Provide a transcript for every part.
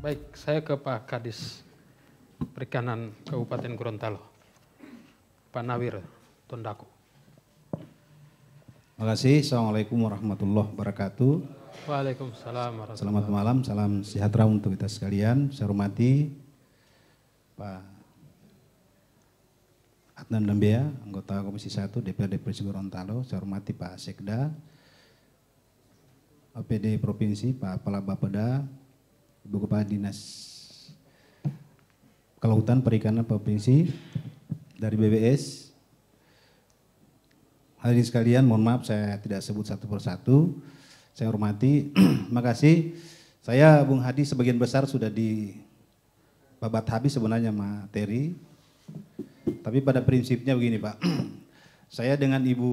Baik, saya ke Pak Kadis Perikanan Kabupaten Gorontalo, Pak Nawir Tondako. Terima kasih. Assalamualaikum warahmatullahi wabarakatuh. Waalaikumsalam warahmatullahi wabarakatuh. Selamat malam, salam sejahtera untuk kita sekalian. Saya hormati Pak Adnan Lembea, anggota Komisi 1 DPRD Provinsi Gorontalo. Saya hormati Pak Sekda, APD Provinsi, Pak Kepala Bapeda, Ibu Kepala Dinas Kelautan Perikanan Provinsi, dari BBS. Hadirin sekalian, mohon maaf saya tidak sebut satu persatu. Saya hormati, terima kasih. Saya Bung Hadi sebagian besar sudah dibabat habis sebenarnya materi. Tapi pada prinsipnya begini Pak, saya dengan Ibu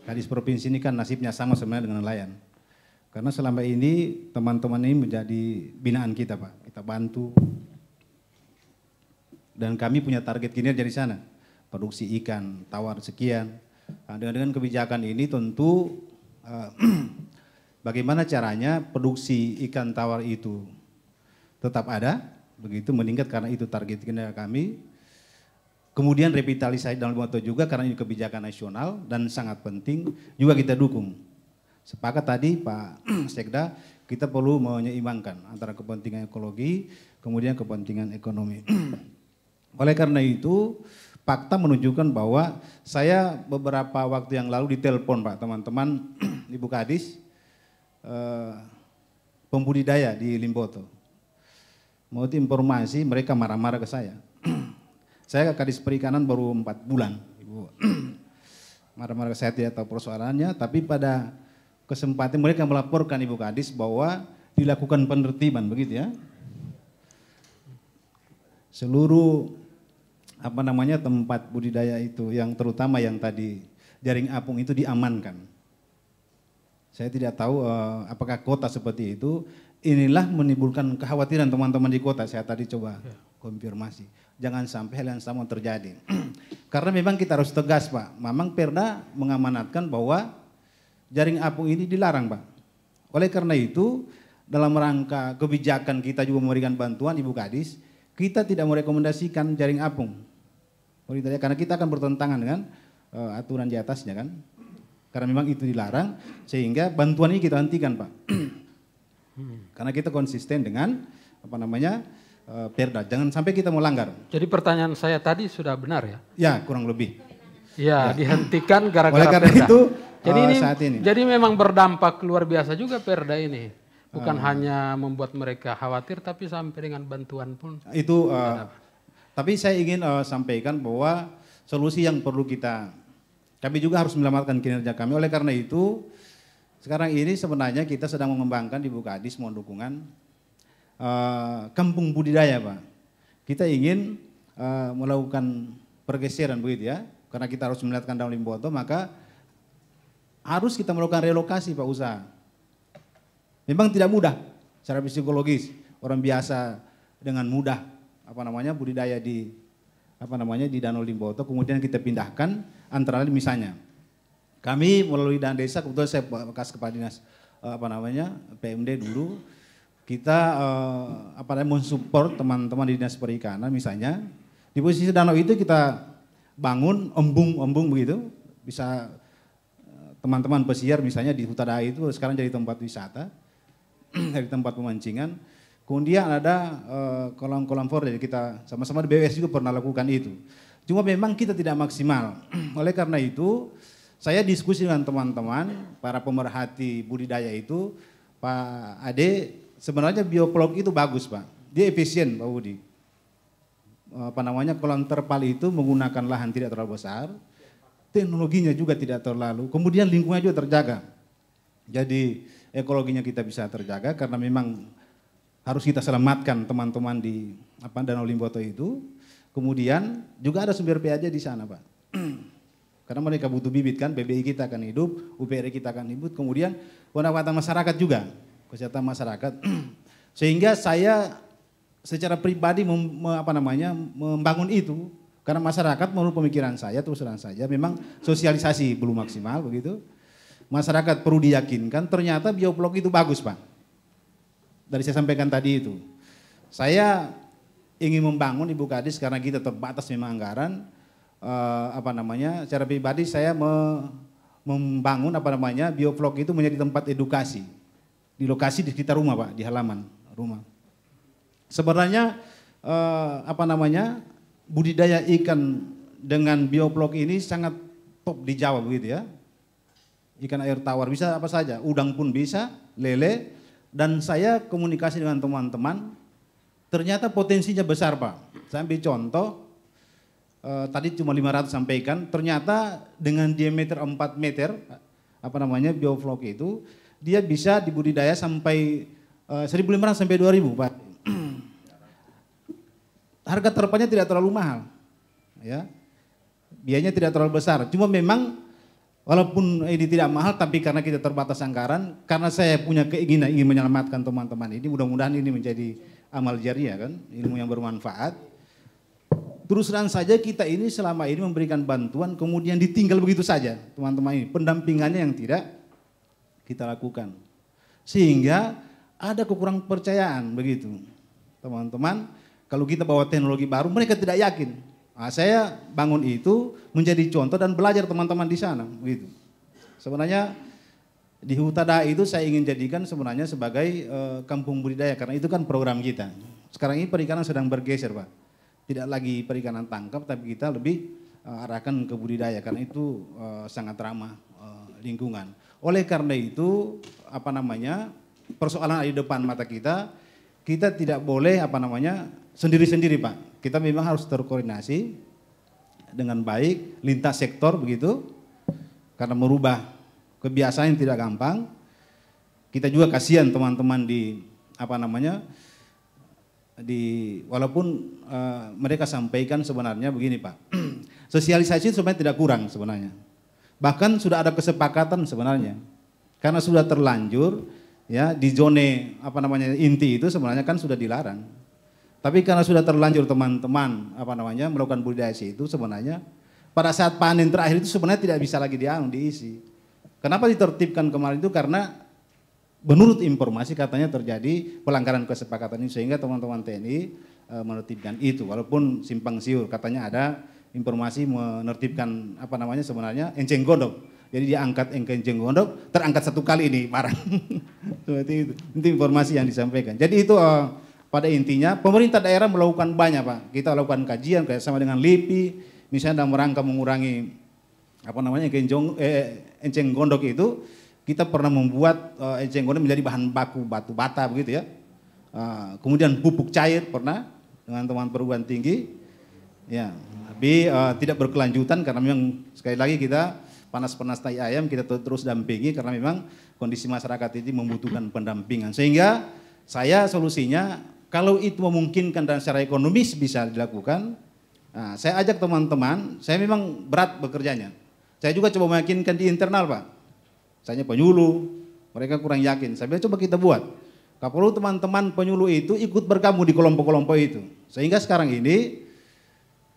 Kadis Provinsi ini kan nasibnya sama sebenarnya dengan nelayan. Karena selama ini teman-teman ini menjadi binaan kita Pak, kita bantu. Dan kami punya target kinerja di sana, produksi ikan tawar sekian. Nah, dengan kebijakan ini tentu bagaimana caranya produksi ikan tawar itu tetap ada, begitu meningkat karena itu target kinerja kami. Kemudian revitalisasi dalam moto juga karena ini kebijakan nasional dan sangat penting juga kita dukung. Sepakat tadi Pak Sekda, kita perlu menyeimbangkan antara kepentingan ekologi kemudian kepentingan ekonomi. Oleh karena itu fakta menunjukkan bahwa saya beberapa waktu yang lalu ditelepon Pak teman-teman Ibu Kadis pembudidaya di Limboto. Mau informasi mereka marah-marah ke saya. Saya Kadis Perikanan baru 4 bulan, Ibu. Marah-marah ke saya tidak tahu persoalannya, tapi pada kesempatan mereka melaporkan Ibu Kadis bahwa dilakukan penertiban, begitu ya. Seluruh tempat budidaya itu yang terutama yang tadi jaring apung itu diamankan. Saya tidak tahu apakah kota seperti itu. Inilah menimbulkan kekhawatiran teman-teman di kota. Saya tadi coba konfirmasi. Jangan sampai hal yang sama terjadi. Karena memang kita harus tegas Pak. Memang Perda mengamanatkan bahwa jaring apung ini dilarang Pak. Oleh karena itu dalam rangka kebijakan kita juga memberikan bantuan Ibu Kadis, kita tidak merekomendasikan jaring apung. Karena kita akan bertentangan dengan aturan di atasnya kan. Karena memang itu dilarang sehingga bantuan ini kita hentikan Pak. Karena kita konsisten dengan Perda, jangan sampai kita melanggar. Jadi pertanyaan saya tadi sudah benar ya? Ya, kurang lebih. Ya, dihentikan gara-gara Perda. Itu, jadi ini saat ini. Jadi memang berdampak luar biasa juga Perda ini. Bukan hanya membuat mereka khawatir, tapi sampai dengan bantuan pun. Itu, tapi saya ingin sampaikan bahwa solusi yang perlu kami juga harus menyelamatkan kinerja kami. Oleh karena itu, sekarang ini sebenarnya kita sedang mengembangkan di Ibu Kadis mohon dukungan kampung budidaya Pak. Kita ingin melakukan pergeseran begitu ya, karena kita harus melihatkan dalam Limboto, maka harus kita melakukan relokasi Pak usaha. Memang tidak mudah secara psikologis, orang biasa dengan mudah budidaya di di Danau Limboto, kemudian kita pindahkan antara lain misalnya kami melalui dana desa, kebetulan saya bekas kepala dinas PMD dulu, kita mensupport teman-teman di Dinas Perikanan misalnya di posisi danau itu kita bangun embung begitu, bisa teman-teman pesiar misalnya di Hutadai itu sekarang jadi tempat wisata, dari tempat pemancingan. Kemudian ada kolam-kolam for, jadi kita sama-sama di BWS juga pernah lakukan itu. Cuma memang kita tidak maksimal. Oleh karena itu saya diskusi dengan teman-teman para pemerhati budidaya itu, Pak Ade, sebenarnya bioplog itu bagus Pak, dia efisien Pak Budi. Kolam terpal itu menggunakan lahan tidak terlalu besar, teknologinya juga tidak terlalu, kemudian lingkungan juga terjaga. Jadi ekologinya kita bisa terjaga karena memang harus kita selamatkan teman-teman di Danau Limboto itu. Kemudian juga ada sumber PAJ di sana Pak. Karena mereka butuh bibit kan, BBI kita akan hidup, UPR kita akan hidup, kemudian pendapatan masyarakat juga, kesehatan masyarakat. Sehingga saya secara pribadi membangun itu, karena masyarakat menurut pemikiran saya, terus terang saja, memang sosialisasi belum maksimal begitu. Masyarakat perlu diyakinkan ternyata bioblok itu bagus Pak. dari saya sampaikan tadi itu. Saya ingin membangun Ibu Kadis karena kita terbatas memang anggaran. Secara pribadi saya membangun biovlog itu menjadi tempat edukasi di lokasi di sekitar rumah Pak, di halaman rumah. Sebenarnya budidaya ikan dengan biovlog ini sangat top di Jawa begitu ya. Ikan air tawar bisa apa saja, udang pun bisa, lele, dan saya komunikasi dengan teman-teman, ternyata potensinya besar Pak. Saya ambil contoh, tadi cuma 500 sampaikan, ternyata dengan diameter 4 meter, biovlog itu, dia bisa dibudidaya sampai 1.500 sampai 2.000 Pak. Harga terpanya tidak terlalu mahal, ya, biayanya tidak terlalu besar, cuma memang walaupun ini tidak mahal, tapi karena kita terbatas anggaran, karena saya punya keinginan ingin menyelamatkan teman-teman ini, mudah-mudahan ini menjadi amal jariah kan, ilmu yang bermanfaat. Terus terang saja kita ini selama ini memberikan bantuan, kemudian ditinggal begitu saja teman-teman ini, pendampingannya yang tidak kita lakukan. Sehingga ada kekurang percayaan begitu. Teman-teman, kalau kita bawa teknologi baru, mereka tidak yakin. Nah, saya bangun itu menjadi contoh dan belajar teman-teman di sana, begitu. Sebenarnya di Hutada itu saya ingin jadikan sebenarnya sebagai kampung budidaya karena itu kan program kita. Sekarang ini perikanan sedang bergeser Pak, tidak lagi perikanan tangkap tapi kita lebih arahkan ke budidaya karena itu sangat ramah lingkungan. Oleh karena itu persoalan di depan mata kita tidak boleh sendiri-sendiri Pak. Kita memang harus terkoordinasi dengan baik, lintas sektor begitu, karena merubah kebiasaan yang tidak gampang. Kita juga kasihan teman-teman walaupun mereka sampaikan sebenarnya begini Pak, sosialisasi sebenarnya tidak kurang sebenarnya. Bahkan sudah ada kesepakatan sebenarnya, karena sudah terlanjur ya di zone inti itu sebenarnya kan sudah dilarang. Tapi karena sudah terlanjur teman-teman melakukan budidaya itu sebenarnya pada saat panen terakhir itu sebenarnya tidak bisa lagi diisi. Kenapa ditertibkan kemarin itu karena menurut informasi katanya terjadi pelanggaran kesepakatan ini sehingga teman-teman TNI menertibkan itu walaupun simpang siur katanya ada informasi menertibkan sebenarnya enceng gondok. Jadi dia angkat enceng gondok terangkat satu kali ini barang. Seperti itu. Itu informasi yang disampaikan. Jadi itu pada intinya pemerintah daerah melakukan banyak Pak. Kita lakukan kajian sama dengan LIPI misalnya dalam rangka mengurangi enceng gondok itu kita pernah membuat enceng gondok menjadi bahan baku batu bata begitu ya. Kemudian pupuk cair pernah dengan teman perguruan tinggi. Ya, tapi tidak berkelanjutan karena memang sekali lagi kita panas-panas tai ayam kita terus dampingi karena memang kondisi masyarakat ini membutuhkan pendampingan. Sehingga saya solusinya kalau itu memungkinkan dan secara ekonomis bisa dilakukan, nah, saya ajak teman-teman, saya memang berat bekerjanya. Saya juga coba meyakinkan di internal Pak. Saya penyuluh, mereka kurang yakin. Saya bilang coba kita buat. Kalau teman-teman penyuluh itu ikut bergabung di kelompok-kelompok itu. Sehingga sekarang ini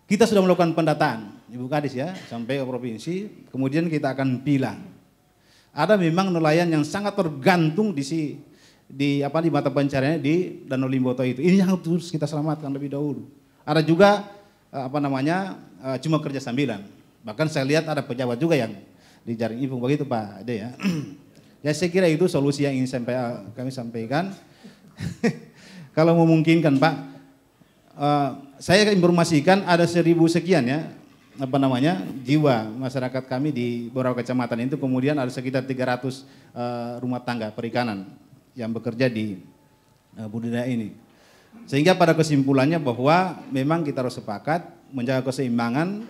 kita sudah melakukan pendataan, Ibu Kadis ya, sampai ke provinsi, kemudian kita akan pilih. Ada memang nelayan yang sangat tergantung di mata pencariannya di Danau Limboto itu. Ini yang harus kita selamatkan lebih dahulu. Ada juga cuma kerja sambilan. Bahkan saya lihat ada pejabat juga yang di jaring info begitu Pak Ade ya. Ya saya kira itu solusi yang ingin kami sampaikan. Kalau memungkinkan Pak, saya informasikan ada 1.000 sekian ya jiwa masyarakat kami di beberapa kecamatan itu, kemudian ada sekitar 300 rumah tangga perikanan yang bekerja di budidaya ini. Sehingga pada kesimpulannya bahwa memang kita harus sepakat menjaga keseimbangan,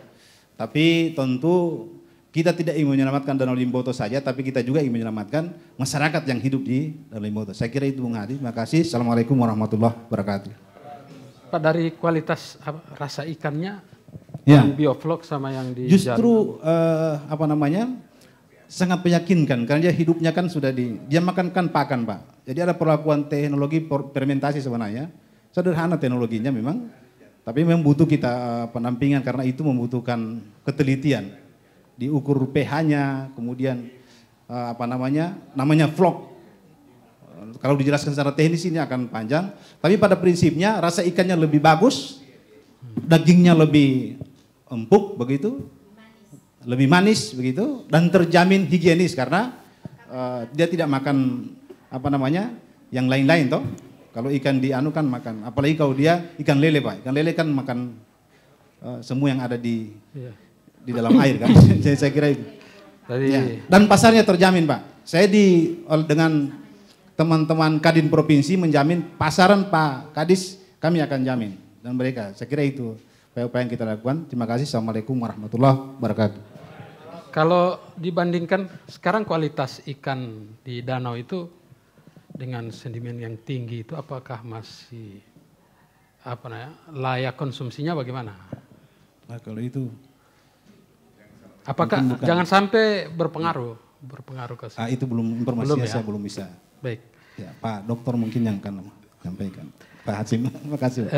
tapi tentu kita tidak ingin menyelamatkan Danau Limboto saja, tapi kita juga ingin menyelamatkan masyarakat yang hidup di Danau Limboto. Saya kira itu Bung Hadi. Terima kasih. Assalamualaikum warahmatullahi wabarakatuh. Pak, dari kualitas rasa ikannya ya. Yang biovlog sama yang di justru sangat meyakinkan karena dia hidupnya kan sudah dia makan kan pakan Pak. Jadi ada perlakuan teknologi fermentasi sebenarnya. Sederhana teknologinya memang, tapi memang butuh kita pendampingan karena itu membutuhkan ketelitian. Diukur pH-nya, kemudian namanya vlog. Kalau dijelaskan secara teknis ini akan panjang. Tapi pada prinsipnya rasa ikannya lebih bagus, dagingnya lebih empuk begitu, lebih manis begitu, dan terjamin higienis karena dia tidak makan apa namanya yang lain-lain toh. Kalau ikan dianu kan makan, apalagi kalau dia ikan lele Pak, ikan lele kan makan semua yang ada di dalam air kan. Jadi saya kira itu. Ya. Dan pasarnya terjamin Pak. Saya dengan teman-teman Kadin Provinsi menjamin pasaran Pak Kadis kami akan jamin dan mereka. Saya kira itu upaya-upaya yang kita lakukan. Terima kasih. Assalamualaikum warahmatullahi wabarakatuh. Kalau dibandingkan sekarang kualitas ikan di danau itu dengan sedimen yang tinggi itu apakah masih layak konsumsinya bagaimana? Nah, kalau itu apakah jangan sampai berpengaruh ke sini? Itu belum informasinya saya belum bisa. Baik. Ya, Pak Dokter mungkin yang akan menyampaikan. Pak Hasim, terima kasih.